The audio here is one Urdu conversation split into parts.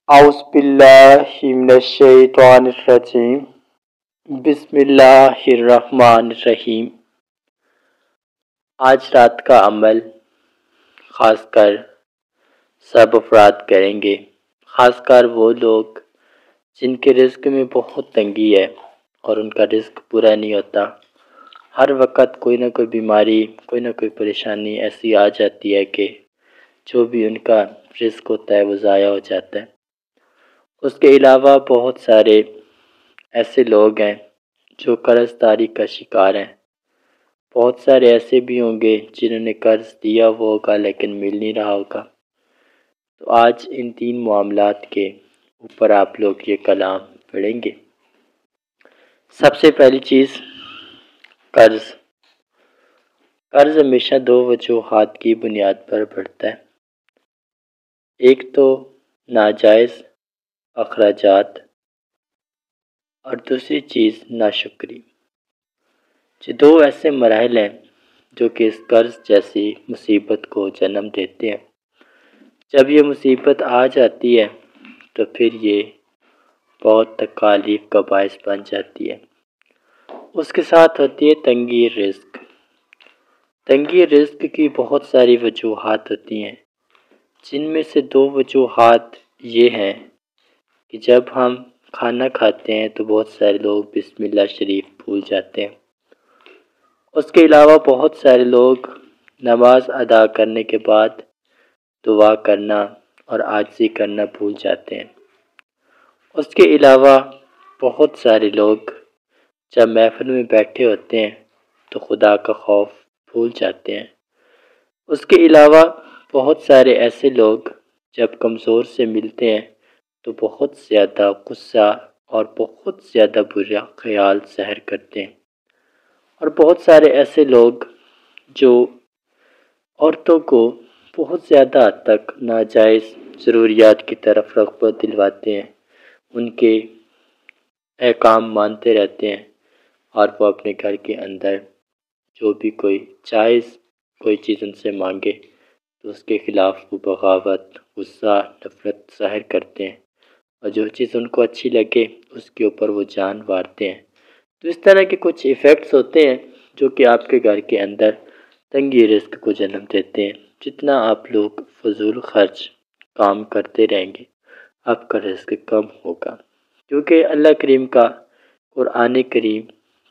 اعوذ باللہ من الشیطان الرجیم بسم اللہ الرحمن الرحیم۔ آج رات کا عمل خاص کر سب افراد کریں گے، خاص کر وہ لوگ جن کے رزق میں بہت تنگی ہے اور ان کا رزق پورا نہیں ہوتا۔ ہر وقت کوئی نہ کوئی بیماری، کوئی نہ کوئی پریشانی ایسی آ جاتی ہے کہ جو بھی ان کا رزق ہوتا ہے وہ ضائع ہو جاتا ہے۔ اس کے علاوہ بہت سارے ایسے لوگ ہیں جو قرض داری کا شکار ہیں۔ بہت سارے ایسے بھی ہوں گے جنہوں نے قرض دیا وہ ہوگا لیکن مل نہیں رہا ہوگا۔ تو آج ان تین معاملات کے اوپر آپ لوگ یہ کلام پڑھیں گے۔ سب سے پہلی چیز قرض۔ قرض ہمیشہ دو وجوہات کی بنیاد پر بڑھتا ہے۔ ایک تو ناجائز اخراجات اور دوسری چیز ناشکری۔ یہ دو ایسے مراحل ہیں جو کہ اس قرض جیسی مصیبت کو جنم دیتے ہیں۔ جب یہ مصیبت آ جاتی ہے تو پھر یہ بہت تکالیف کا باعث بن جاتی ہے۔ اس کے ساتھ ہوتی ہے تنگی رزق۔ تنگی رزق کی بہت ساری وجوہات ہوتی ہیں، جن میں سے دو وجوہات یہ ہیں کہ جب ہم کھانا کھاتے ہیں تو بہت سارے لوگ بسم اللہ شریف بھول جاتے ہیں۔ اس کے علاوہ بہت سارے لوگ نماز ادا کرنے کے بعد دعا کرنا اور عاجزی کرنا بھول جاتے ہیں۔ اس کے علاوہ بہت سارے لوگ جب محفل میں بیٹھے ہوتے ہیں تو خدا کا خوف بھول جاتے ہیں۔ اس کے علاوہ بہت سارے ایسے لوگ جب کمزور سے ملتے ہیں تو بہت زیادہ غصہ اور بہت زیادہ برا خیال ظاہر کرتے ہیں۔ اور بہت سارے ایسے لوگ جو عورتوں کو بہت زیادہ حد تک ناجائز ضروریات کی طرف رغبت دلواتے ہیں، ان کے احکام مانتے رہتے ہیں اور وہ اپنے گھر کے اندر جو بھی کوئی جائز کوئی چیز ان سے مانگے تو اس کے خلاف وہ بغاوت، غصہ، نفرت ظاہر کرتے ہیں، اور جو چیز ان کو اچھی لگے اس کے اوپر وہ جان مارتے ہیں۔ تو اس طرح کے کچھ ایفیکٹس ہوتے ہیں جو کہ آپ کے گھر کے اندر تنگی رزق کو جنم دیتے ہیں۔ جتنا آپ لوگ فضول خرچ کام کرتے رہیں گے آپ کا رزق کم ہوگا، کیونکہ اللہ کریم کا قرآن کریم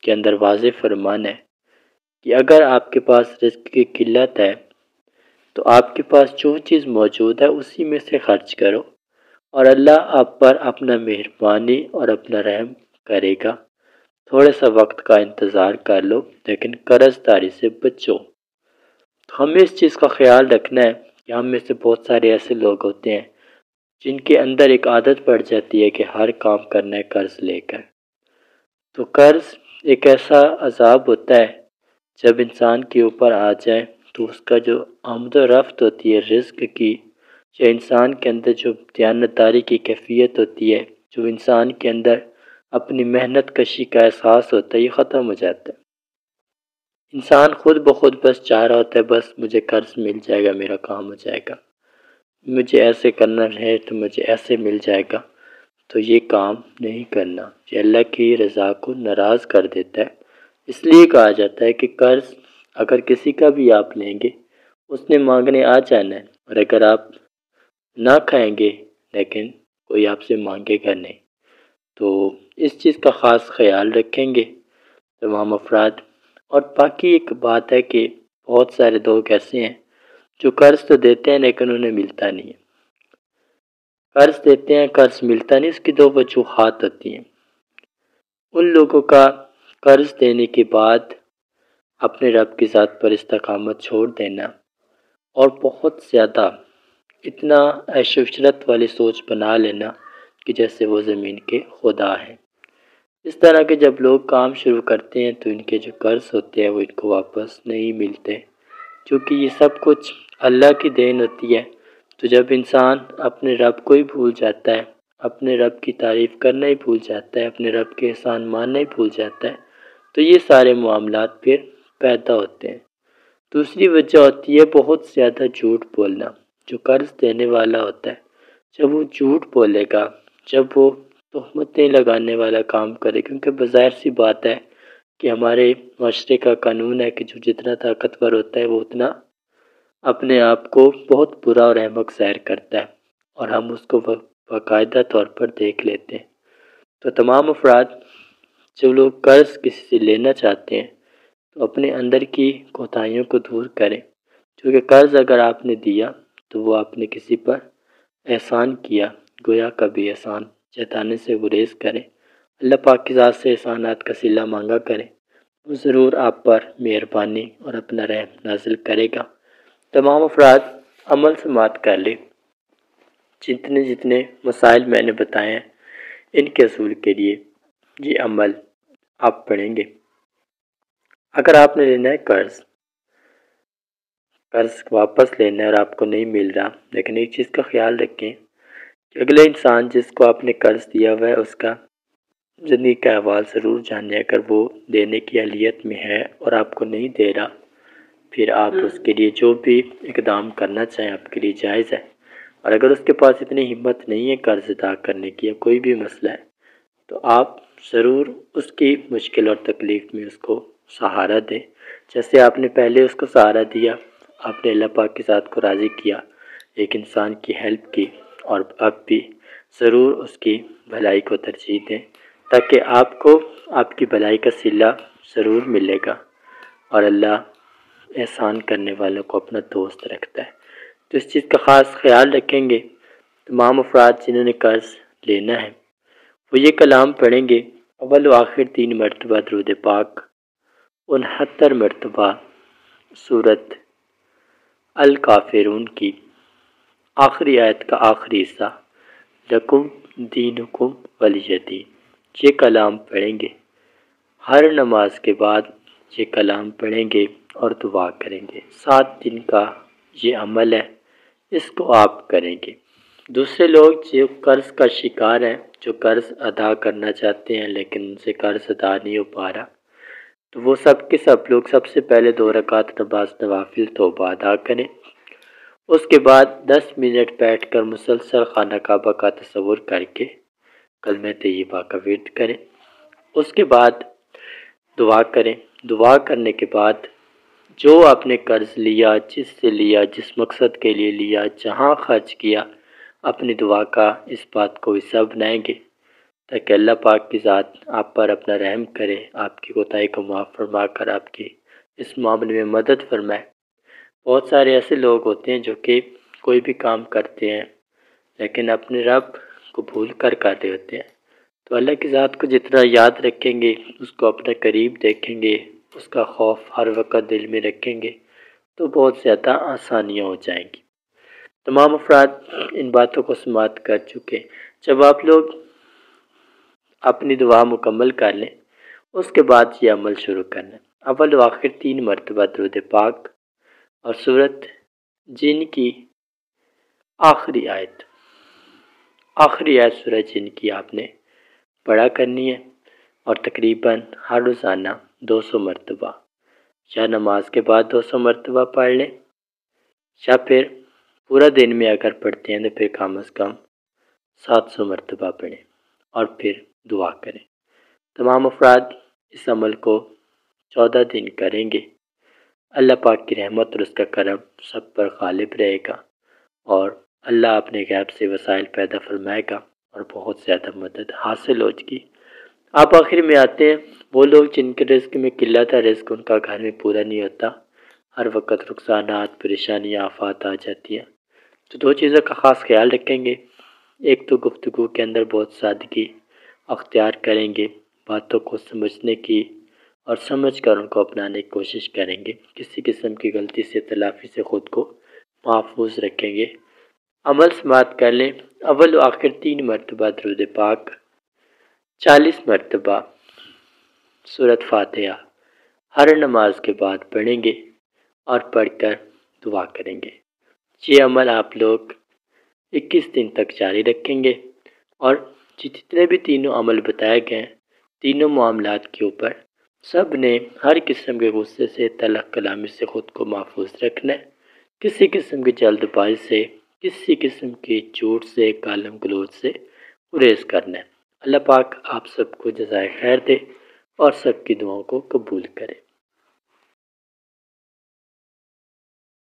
کے اندر واضح فرمان ہے کہ اگر آپ کے پاس رزق کی قلت ہے تو آپ کے پاس جو چیز موجود ہے اسی میں سے خرچ کرو، اور اللہ آپ پر اپنا مہربانی اور اپنا رحم کرے گا۔ تھوڑے سا وقت کا انتظار کر لو لیکن قرض داری سے بچو۔ تو ہمیں اس چیز کا خیال رکھنا ہے کہ ہم میں سے بہت سارے ایسے لوگ ہوتے ہیں جن کے اندر ایک عادت پڑ جاتی ہے کہ ہر کام کرنا ہے قرض لے کر۔ تو قرض ایک ایسا عذاب ہوتا ہے جب انسان کے اوپر آ جائے تو اس کا جو آمد و رفت ہوتی ہے رزق کی، یا انسان کے اندر جو دیانتداری کی کیفیت ہوتی ہے، جو انسان کے اندر اپنی محنت کشی کا احساس ہوتا ہے، یہ ختم ہو جاتا ہے۔ انسان خود بخود بس چاہ رہا ہوتا ہے بس مجھے قرض مل جائے گا، میرا کام ہو جائے گا، مجھے ایسے کرنا ہے تو مجھے ایسے مل جائے گا۔ تو یہ کام نہیں کرنا، یہ اللہ کی رضا کو ناراض کر دیتا ہے۔ اس لیے کہا جاتا ہے کہ قرض اگر کسی کا بھی آپ لیں گے اس نے مانگنے آ جانا ہے، اور اگر آپ نہ کھائیں گے لیکن کوئی آپ سے مانگے گا نہیں۔ تو اس چیز کا خاص خیال رکھیں گے تمام افراد۔ اور باقی ایک بات ہے کہ بہت سارے لوگ ایسے ہیں جو قرض تو دیتے ہیں لیکن انہیں ملتا نہیں ہے۔ قرض دیتے ہیں قرض ملتا نہیں، اس کی دو وجوہات ہوتی ہیں۔ ان لوگوں کا قرض دینے کے بعد اپنے رب کی ذات پر استقامت چھوڑ دینا، اور بہت زیادہ اتنا عیش و عشرت والی سوچ بنا لینا کہ جیسے وہ زمین کے خدا ہیں۔ اس طرح کے جب لوگ کام شروع کرتے ہیں تو ان کے جو قرض ہوتے ہیں وہ ان کو واپس نہیں ملتے، کیونکہ یہ سب کچھ اللہ کی دین ہوتی ہے۔ تو جب انسان اپنے رب کو ہی بھول جاتا ہے، اپنے رب کی تعریف کرنا ہی بھول جاتا ہے، اپنے رب کے احسان ماننا ہی بھول جاتا ہے، تو یہ سارے معاملات پھر پیدا ہوتے ہیں۔ دوسری وجہ ہوتی ہے بہت زیادہ جھوٹ بولنا۔ جو قرض دینے والا ہوتا ہے جب وہ جھوٹ بولے گا، جب وہ تہمتیں لگانے والا کام کرے، کیونکہ بظاہر سی بات ہے کہ ہمارے معاشرے کا قانون ہے کہ جو جتنا طاقتور ہوتا ہے وہ اتنا اپنے آپ کو بہت برا اور احمق ظاہر کرتا ہے، اور ہم اس کو باقاعدہ طور پر دیکھ لیتے ہیں۔ تو تمام افراد جو لوگ قرض کسی سے لینا چاہتے ہیں تو اپنے اندر کی کوتاہیوں کو دور کریں، کیونکہ قرض اگر آپ نے دیا تو وہ آپ نے کسی پر احسان کیا، گویا کبھی احسان جتانے سے گریز کریں، اللہ پاک کی ذات سے احسانات کا صلہ مانگا کریں، وہ ضرور آپ پر مہربانی اور اپنا رحم نازل کرے گا۔ تمام افراد عمل سماعت کر لیں۔ جتنے مسائل میں نے بتائے ہیں ان کے حصول کے لیے یہ عمل آپ پڑھیں گے۔ اگر آپ نے لینا ہے قرض واپس لینا ہے اور آپ کو نہیں مل رہا، لیکن ایک چیز کا خیال رکھیں کہ اگلے انسان جس کو آپ نے قرض دیا ہوا ہے اس کا زندگی کا احوال ضرور جانیں۔ اگر وہ دینے کی اہلیت میں ہے اور آپ کو نہیں دے رہا، پھر آپ اس کے لیے جو بھی اقدام کرنا چاہیں آپ کے لیے جائز ہے، اور اگر اس کے پاس اتنی ہمت نہیں ہے قرض ادا کرنے کی یا کوئی بھی مسئلہ ہے تو آپ ضرور اس کی مشکل اور تکلیف میں اس کو سہارا دیں، جیسے آپ نے پہلے اس کو سہارا دیا، آپ نے اللہ پاک کی ذات کو راضی کیا، ایک انسان کی ہیلپ کی، اور اب بھی ضرور اس کی بھلائی کو ترجیح دیں تاکہ آپ کو آپ کی بھلائی کا صلہ ضرور ملے گا، اور اللہ احسان کرنے والوں کو اپنا دوست رکھتا ہے۔ تو اس چیز کا خاص خیال رکھیں گے۔ تمام افراد جنہوں نے قرض لینا ہے وہ یہ کلام پڑھیں گے، اول و آخر 3 مرتبہ درود پاک، 69 مرتبہ سورت الکافرون کی آخری آیت کا آخری حصہ، لکم دینکم ولی دین، یہ کلام پڑھیں گے۔ ہر نماز کے بعد یہ کلام پڑھیں گے اور دعا کریں گے۔ 7 دن کا یہ عمل ہے، اس کو آپ کریں گے۔ دوسرے لوگ جو قرض کا شکار ہیں، جو قرض ادا کرنا چاہتے ہیں لیکن ان سے قرض ادا نہیں ہو پا رہا، تو وہ سب کے سب لوگ سب سے پہلے 2 رکعت نماز نوافل توبہ ادا کریں، اس کے بعد 10 منٹ بیٹھ کر مسلسل خانہ کعبہ کا تصور کر کے کلمہ طیبہ کا ورد کریں، اس کے بعد دعا کریں۔ دعا کرنے کے بعد جو آپ نے قرض لیا، جس سے لیا، جس مقصد کے لیے لیا، جہاں خرچ کیا، اپنی دعا کا اس بات کو حصہ بنائیں گے تاکہ اللہ پاک کی ذات آپ پر اپنا رحم کرے، آپ کی کوتاہی کو معاف فرما کر آپ کی اس معاملے میں مدد فرمائے۔ بہت سارے ایسے لوگ ہوتے ہیں جو کہ کوئی بھی کام کرتے ہیں لیکن اپنے رب کو بھول کر رہے ہوتے ہیں، تو اللہ کی ذات کو جتنا یاد رکھیں گے، اس کو اپنے قریب دیکھیں گے، اس کا خوف ہر وقت دل میں رکھیں گے تو بہت زیادہ آسانیاں ہو جائیں گی۔ تمام افراد ان باتوں کو سماعت کر چکے۔ جب آپ لوگ اپنی دعا مکمل کر لیں اس کے بعد یہ عمل شروع کرنا ہے۔ اول و آخر 3 مرتبہ درود پاک اور سورت جن کی آخری آیت سورہ جن کی آپ نے پڑھا کرنی ہے، اور تقریباً ہر روزانہ 200 مرتبہ، یا نماز کے بعد 200 مرتبہ پڑھ لیں، یا پھر پورا دن میں اگر پڑھتے ہیں تو پھر کم از کم 700 مرتبہ پڑھیں اور پھر دعا کریں۔ تمام افراد اس عمل کو 14 دن کریں گے، اللہ پاک کی رحمت اور اس کا کرم سب پر غالب رہے گا، اور اللہ اپنے غیب سے وسائل پیدا فرمائے گا اور بہت زیادہ مدد حاصل ہو جائے گی۔ آپ آخر میں آتے ہیں وہ لوگ جن کے رزق میں قلت ہے، رزق ان کا گھر میں پورا نہیں ہوتا، ہر وقت نقصانات، پریشانیاں، آفات آ جاتی ہیں، تو 2 چیزوں کا خاص خیال رکھیں گے۔ ایک تو گفتگو کے اندر بہت سادگی اختیار کریں گے، باتوں کو سمجھنے کی اور سمجھ کر ان کو اپنانے کی کوشش کریں گے، کسی قسم کی غلطی سے تلافی سے خود کو محفوظ رکھیں گے۔ عمل سماعت کر لیں، اول و آخر 3 مرتبہ درود پاک، 40 مرتبہ سورت فاتحہ ہر نماز کے بعد پڑھیں گے اور پڑھ کر دعا کریں گے۔ یہ عمل آپ لوگ 21 دن تک جاری رکھیں گے، اور جتنے بھی تینوں عمل بتائے گئے ہیں، تینوں معاملات کے اوپر سب نے ہر قسم کے غصے سے، تلخ کلامی سے خود کو محفوظ رکھنا ہے، کسی قسم کی جلد بازی سے کسی قسم کی جھوٹ سے، گالم گلوچ سے گریز کرنا ہے۔ اللہ پاک آپ سب کو جزائے خیر دے اور سب کی دعاؤں کو قبول کرے۔